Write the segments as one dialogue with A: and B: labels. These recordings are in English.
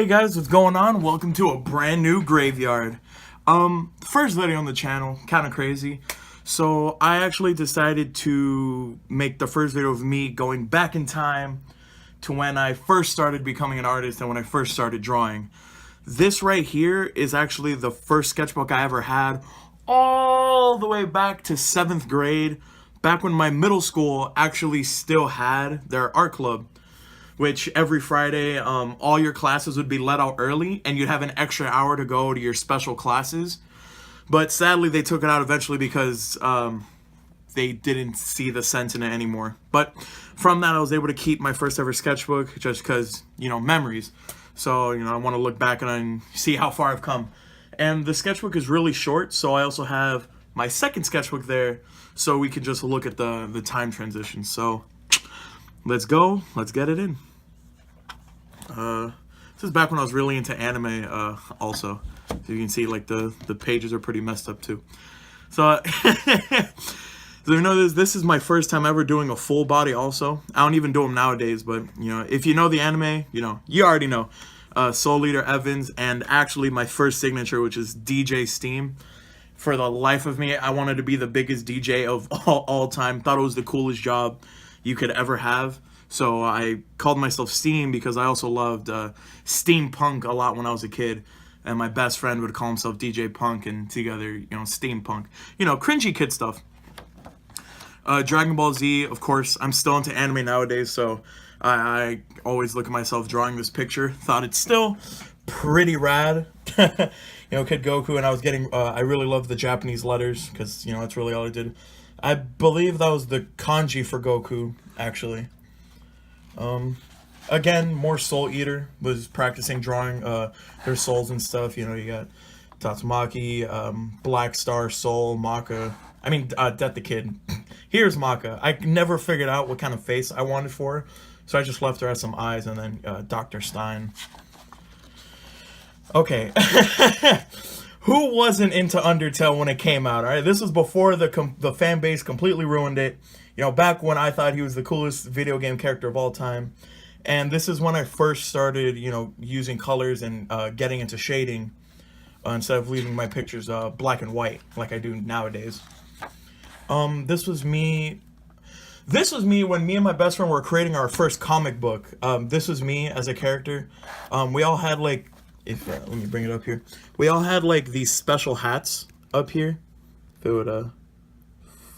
A: guys, what's going on? Welcome to a brand new graveyard. First video on the channel, kind of crazy. So I actually decided to make the first video of me going back in time to when I first started becoming an artist and when I first started drawing. This right here is actually the first sketchbook I ever had, all the way back to 7th grade, back when my middle school actually still had their art club, which every Friday, all your classes would be let out early, and you'd have an extra hour to go to your special classes. But sadly, they took it out eventually because they didn't see the sense in it anymore. But from that, I was able to keep my first ever sketchbook just because, memories. So, I want to look back and see how far I've come. And the sketchbook is really short, so I also have my second sketchbook there, so we can just look at the time transition. So, let's go. Let's get it in. This is back when I was really into anime, also. So you can see, like, the pages are pretty messed up, too. So, so this is my first time ever doing a full body, also. I don't even do them nowadays, but, if you know the anime, you already know. Soul Leader Evans, and actually my first signature, which is DJ Steam. For the life of me, I wanted to be the biggest DJ of all time. Thought it was the coolest job you could ever have. So I called myself Steam because I also loved steampunk a lot when I was a kid. And my best friend would call himself DJ Punk, and together, steampunk. Cringy kid stuff. Dragon Ball Z, of course. I'm still into anime nowadays, so I always look at myself drawing this picture. Thought it's still pretty rad. Kid Goku, and I was getting, I really loved the Japanese letters, because, that's really all I did. I believe that was the kanji for Goku, actually. Again, more Soul Eater, was practicing drawing their souls and stuff. You got Tatsumaki, Black Star, Soul, Maka. Death the Kid. Here's Maka. I never figured out what kind of face I wanted for her, so I just left her as some eyes, and then Dr. Stein. Okay. Who wasn't into Undertale when it came out? All right, this was before the fan base completely ruined it. Back when I thought he was the coolest video game character of all time. And this is when I first started, using colors and getting into shading instead of leaving my pictures black and white like I do nowadays. This was me when me and my best friend were creating our first comic book. This was me as a character. We all had let me bring it up here. We all had these special hats up here. If it would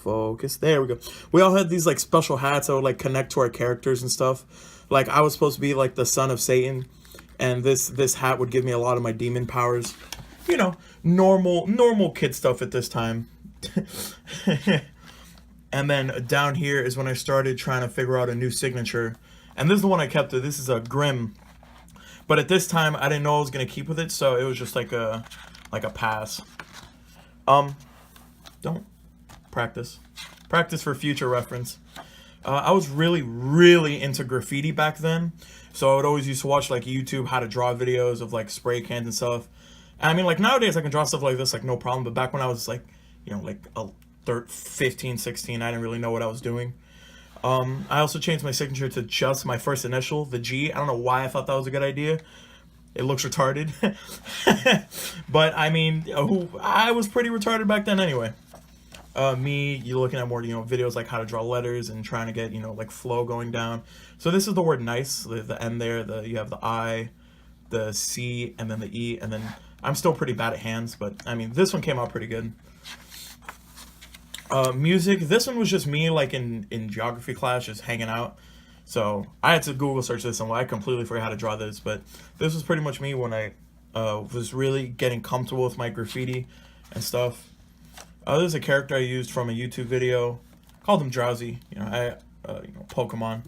A: focus. There we go. We all had these special hats that would connect to our characters and stuff. I was supposed to be the son of Satan, and this hat would give me a lot of my demon powers. Normal kid stuff at this time. And then down here is when I started trying to figure out a new signature. And this is the one I kept. This is a Grim. But at this time, I didn't know I was going to keep with it, so it was just like a pass. Don't practice. Practice for future reference. I was really into graffiti back then. So I would always used to watch YouTube how to draw videos of spray cans and stuff. And nowadays I can draw stuff like this no problem. But back when I was 15, 16, I didn't really know what I was doing. I also changed my signature to just my first initial, the G. I don't know why I thought that was a good idea. It looks retarded. But I was pretty retarded back then anyway. You're looking at more, videos how to draw letters and trying to get, flow going down. So this is the word nice, the N there, you have the I, the C, and then the E, and then I'm still pretty bad at hands, but, this one came out pretty good. Music, this one was just me, in geography class, just hanging out. So I had to Google search this, and I completely forgot how to draw this, but this was pretty much me when I was really getting comfortable with my graffiti and stuff. This is a character I used from a YouTube video. Called him Drowsy. Pokemon.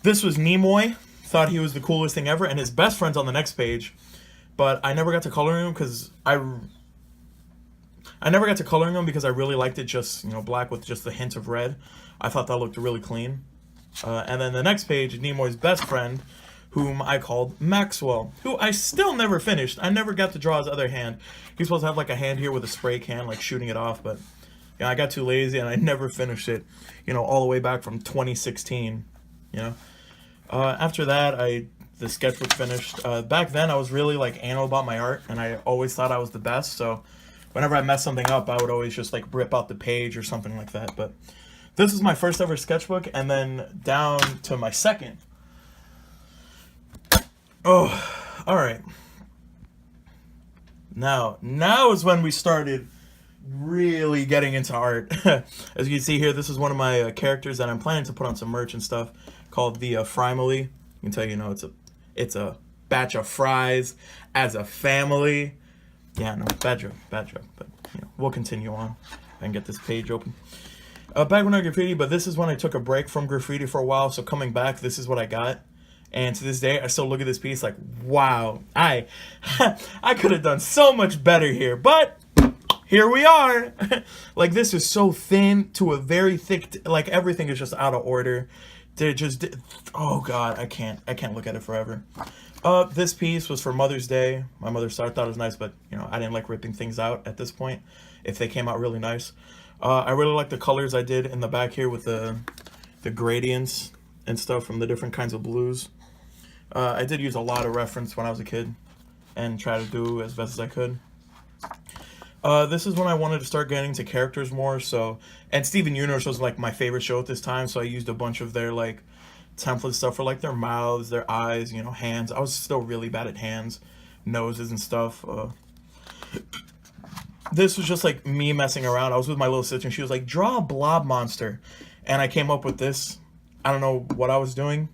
A: This was Nimoy. Thought he was the coolest thing ever, and his best friend's on the next page. But I never got to coloring him because I never got to coloring him because I really liked it just black with just the hint of red. I thought that looked really clean. And then the next page, Nimoy's best friend, whom I called Maxwell, who I still never finished. I never got to draw his other hand. He's supposed to have a hand here with a spray can, shooting it off, but I got too lazy and I never finished it, all the way back from 2016, After that, I the sketchbook finished. Back then, I was really like anal about my art, and I always thought I was the best. So whenever I messed something up, I would always just like rip out the page or something like that. But this is my first ever sketchbook, and then down to my second. Oh, all right. Now is when we started really getting into art. As you can see here, this is one of my characters that I'm planning to put on some merch and stuff, called the Frimely. You can tell, you know, it's a batch of fries as a family. Yeah, no, bad joke, but you know, we'll continue on and get this page open. Back when I graffiti, but this is when I took a break from graffiti for a while. So coming back, this is what I got. And to this day, I still look at this piece like, wow, I could have done so much better here, but here we are. Like, this is so thin to a very thick, like everything is just out of order. Oh God, I can't look at it forever. This piece was for Mother's Day. My mother thought it was nice, but you know, I didn't like ripping things out at this point if they came out really nice. I really like the colors I did in the back here with the gradients and stuff from the different kinds of blues. I did use a lot of reference when I was a kid and try to do as best as I could. This is when I wanted to start getting into characters more, so, and Steven Universe was like my favorite show at this time, so I used a bunch of their like template stuff for like their mouths, their eyes, you know, hands. I was still really bad at hands, noses and stuff. This was just like me messing around. I was with my little sister and she was like, draw a blob monster, and I came up with this. I don't know what I was doing.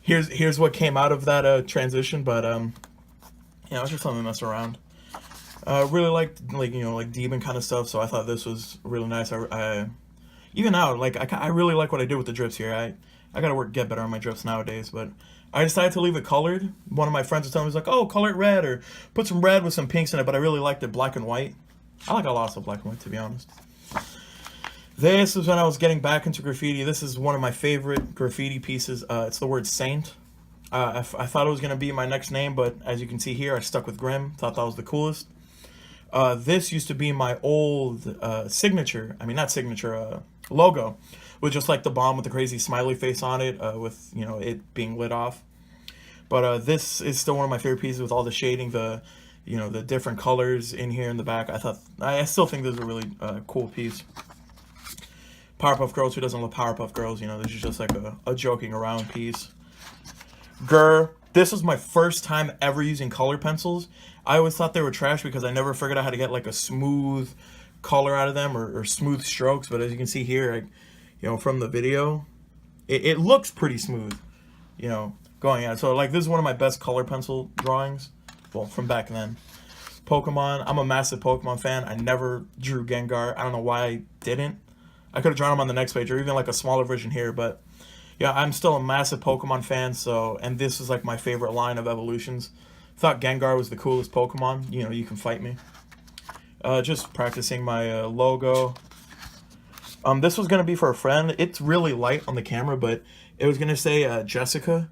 A: Here's what came out of that transition, but yeah, it was just something to mess around. Really liked like, you know, like demon kind of stuff, so I thought this was really nice. I even now, like, I really like what I did with the drips here. I gotta get better on my drips nowadays, but I decided to leave it colored. One of my friends was telling me, he was like, oh, color it red or put some red with some pinks in it, but I really liked it black and white. I like a lot of black and white, to be honest. This is when I was getting back into graffiti. This is one of my favorite graffiti pieces. It's the word Saint. I thought it was going to be my next name, but as you can see here, I stuck with Grim. Thought that was the coolest. This used to be my old signature. I mean, not signature, logo. With just like the bomb with the crazy smiley face on it, with, you know, it being lit off. But this is still one of my favorite pieces with all the shading, you know, the different colors in here in the back. I still think this is a really cool piece. Powerpuff Girls, who doesn't love Powerpuff Girls? You know, this is just like a joking around piece. Grr. This was my first time ever using color pencils. I always thought they were trash because I never figured out how to get like a smooth color out of them or smooth strokes. But as you can see here, you know, from the video, it looks pretty smooth, you know, going out. So like, this is one of my best color pencil drawings, well, from back then. Pokemon, I'm a massive Pokemon fan. I never drew Gengar. I don't know why I didn't. I could have drawn him on the next page or even like a smaller version here, but yeah, I'm still a massive Pokemon fan. So, and this is like my favorite line of evolutions. Thought Gengar was the coolest Pokemon. You know, you can fight me. Just practicing my logo. This was gonna be for a friend. It's really light on the camera, but it was gonna say Jessica,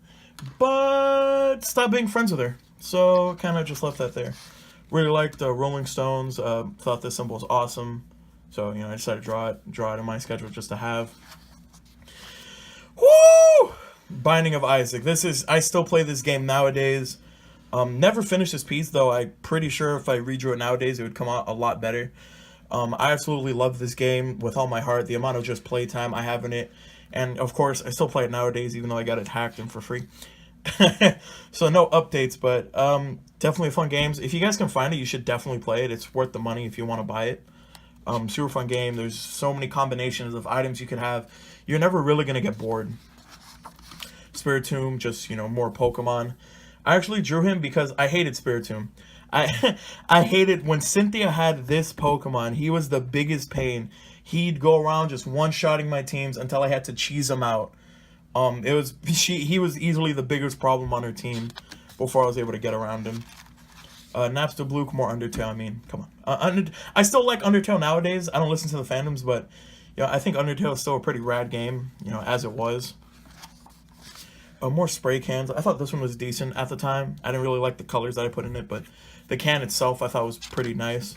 A: but stopped being friends with her. So kind of just left that there. Really liked the Rolling Stones. Thought this symbol was awesome. So, you know, I decided to draw it in my schedule just to have. Woo! Binding of Isaac. I still play this game nowadays. Never finished this piece, though. I'm pretty sure if I redrew it nowadays, it would come out a lot better. I absolutely love this game with all my heart. The amount of just playtime I have in it. And, of course, I still play it nowadays, even though I got it hacked and for free. So, no updates, but definitely fun games. If you guys can find it, you should definitely play it. It's worth the money if you want to buy it. Super fun game. There's so many combinations of items you could have. You're never really going to get bored. Spiritomb, just, you know, more Pokemon. I actually drew him because I hated Spiritomb. I hated when Cynthia had this Pokemon. He was the biggest pain. He'd go around just one-shotting my teams until I had to cheese him out. He was easily the biggest problem on her team before I was able to get around him. Napster Blue, more Undertale. I mean, come on. I still like Undertale nowadays. I don't listen to the fandoms, but you know, I think Undertale is still a pretty rad game, you know, as it was. More spray cans. I thought this one was decent at the time. I didn't really like the colors that I put in it, but the can itself I thought was pretty nice.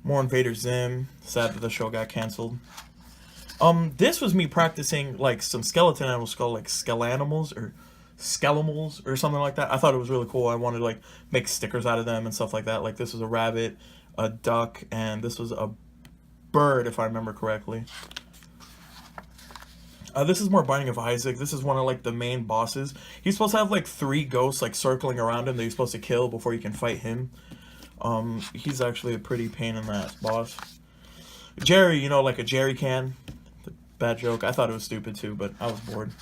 A: More Invader Zim. Sad that the show got canceled. This was me practicing like some skeleton animals called like Skelanimals, or skeletals or something like that. I thought it was really cool. I wanted to like make stickers out of them and stuff like that. Like this was a rabbit, a duck, and this was a bird, if I remember correctly. This is more Binding of Isaac. This is one of like the main bosses. He's supposed to have like 3 ghosts like circling around him that you're supposed to kill before you can fight him. He's actually a pretty pain in that boss. Jerry, you know, like a jerry can. Bad joke. I thought it was stupid too, but I was bored.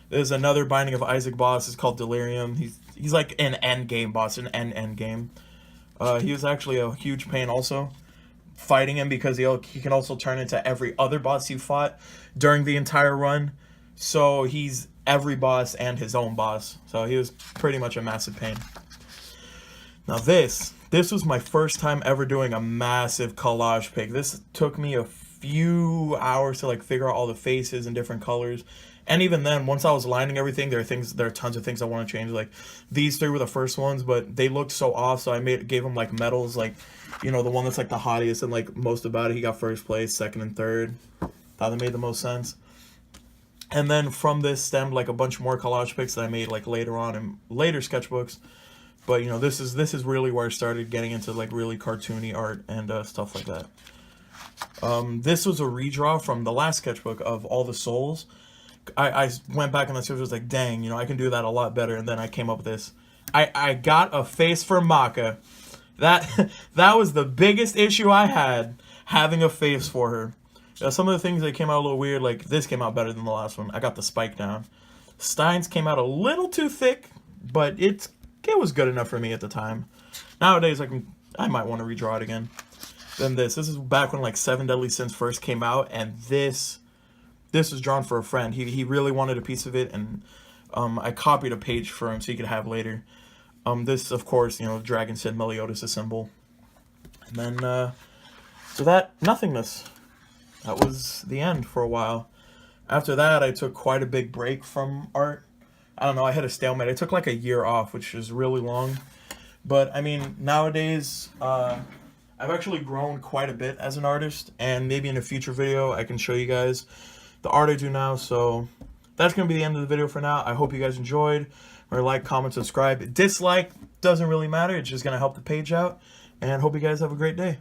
A: There's another Binding of Isaac boss. It's called Delirium. He's like an end game boss, an end game. He was actually a huge pain also. Fighting him because he can also turn into every other boss you fought during the entire run. So he's every boss and his own boss. So he was pretty much a massive pain. Now this was my first time ever doing a massive collage pick. This took me a few hours to like figure out all the faces and different colors. And even then, once I was lining everything, there are tons of things I want to change. Like these 3 were the first ones, but they looked so off, so I gave them like medals, like, you know, the one that's like the hottest and like most about it, he got first place, second and third. Thought that made the most sense. And then from this stemmed like a bunch more collage pics that I made like later on in later sketchbooks. But you know, this is really where I started getting into like really cartoony art and stuff like that. This was a redraw from the last sketchbook of All the Souls. I went back on the series, was like, dang, you know, I can do that a lot better. And then I came up with this. I got a face for Maka. That was the biggest issue I had, having a face for her. Some of the things that came out a little weird, like this came out better than the last one. I got the spike down. Stein's came out a little too thick, but it was good enough for me at the time. Nowadays, I might want to redraw it again. Then this is back when like 7 Deadly Sins first came out, and this was drawn for a friend. He really wanted a piece of it, and I copied a page for him so he could have later. This, of course, you know, Dragon Sid Meliodas' symbol. And then, so that, nothingness. That was the end for a while. After that, I took quite a big break from art. I don't know, I had a stalemate. I took like a year off, which is really long. But, I mean, nowadays, I've actually grown quite a bit as an artist. And maybe in a future video, I can show you guys the art I do now. So that's going to be the end of the video for now. I hope you guys enjoyed. Remember, like, comment, subscribe. Dislike doesn't really matter. It's just going to help the page out. And hope you guys have a great day.